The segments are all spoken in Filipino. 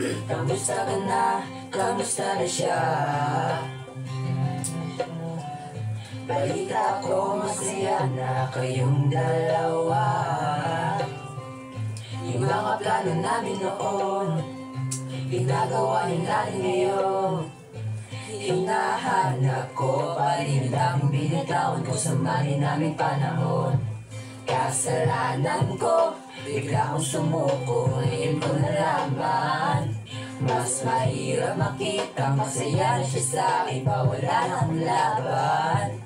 Kamusta ka na? Kamusta na siya? Balita ko masaya na kayong dalawa. Yung mga plano namin noon, ginagawa niyo natin ngayon. Hinahanap ko pa rin ang binitawan ko sa mali naming panahon. Kasalanan ko, bigla kong sumuko, ngayon ko nalaman. Mas mahirap makita, masaya na siya sa iba, wala nang laban.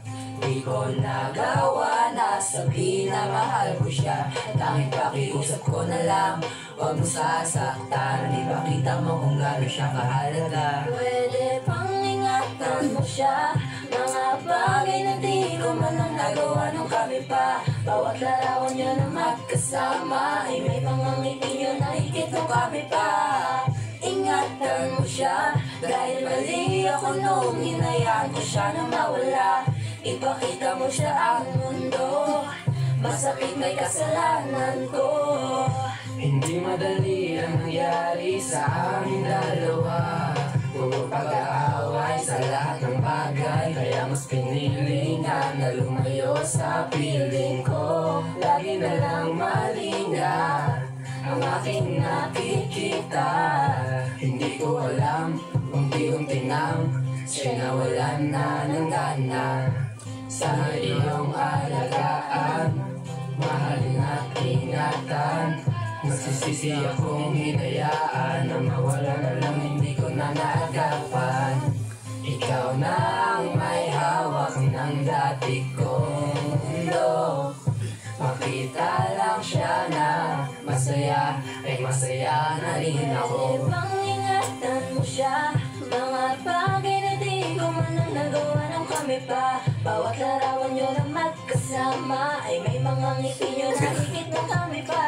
Di ko nagawa na sabihin na mahal ko siya. Tanging pakiusap ko na lang, huwag mo sasaktan. Di ba kita mo kung gano'n siya kahalaga? Pwede pang ingatan mo siya, mga bagay na di ko man ang nagawa nung kami pa. Bawat larawan nyo na magkasama ay may pangangiti nyo na higit nung kami pa. Ingatan mo siya, dahil mali ako nung hinayaan ko siya na mawala. Ipakita mo siya ang mundo, masakit may kasalanan ko. Hindi madali ang nangyari sa aming dalawa. Puro pag-aaway sa lahat ng bagay, kaya mas pinili nga na lumayo sa piling ko. Lagi na lang mali nga ang aking nakikita. Hindi ko alam, unti-unti nang siya'y nawalan na ng gana. Sa iyong alagaan, mahalin at ingatan. Nagsisisi akong hinayaan na mawala na lang, hindi ko na naagapan. Ikaw na ang may hawak ng dati kong mundo. Makita lang siya na masaya, ay masaya na rin ako. Pwede bang ingatan mo siya, mga bagay na di ko man ang nagawa nung kami pa. Bawat larawan nyo na magkasama ay may mga ngiti nyo na higit nung kami pa.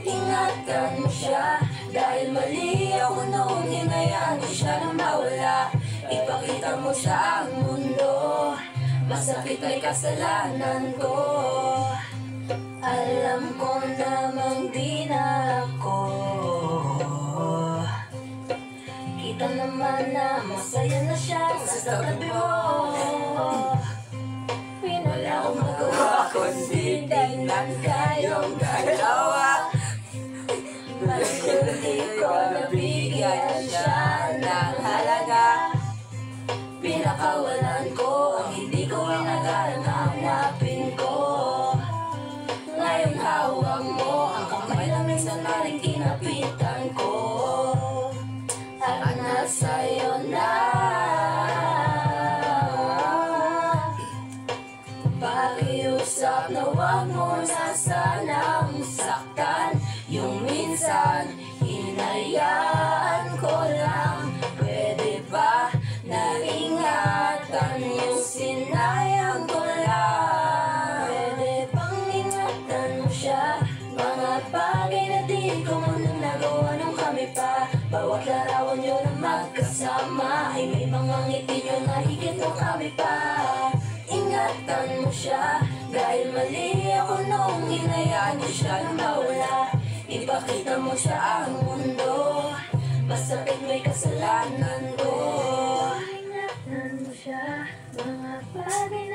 Ingatan mo siya, dahil mali ako noong hinayaan ko siya na mawala. Ipakita mo sa ang mundo, masakit ay kasalanan ko. Alam ko namang di na ako. Kita naman na masaya na siya sa tabi mo. Wala akong magawa kundi tingnan kayong dalawa. Hindi ko nabigyan siya ng halaga. Pinakawalan ko ang hindi ko inagalang hanapin ko. Ngayon hawak mo ang kamay na minsan na rin kinapitan ko. At nasa'yo na. Pakiusap na huwag mo na sanang saktan. Yung minsan, hinayaan ko lang. Pwede ba na ingatan yung sinayang ko lang? Pwede bang ingatan mo siya, mga bagay na di ko man ang nagawa nung kami pa. Bawat larawan nyo na magkasama ay may mga ngiti nyo na higit nung kami pa. Ingatan mo siya, dahil mali ako nung hinayaan ko siya na mawala. Ipakita mo sa ang mundo, masakit may kasalanan ko. Ingatan mo siya, mga bagay na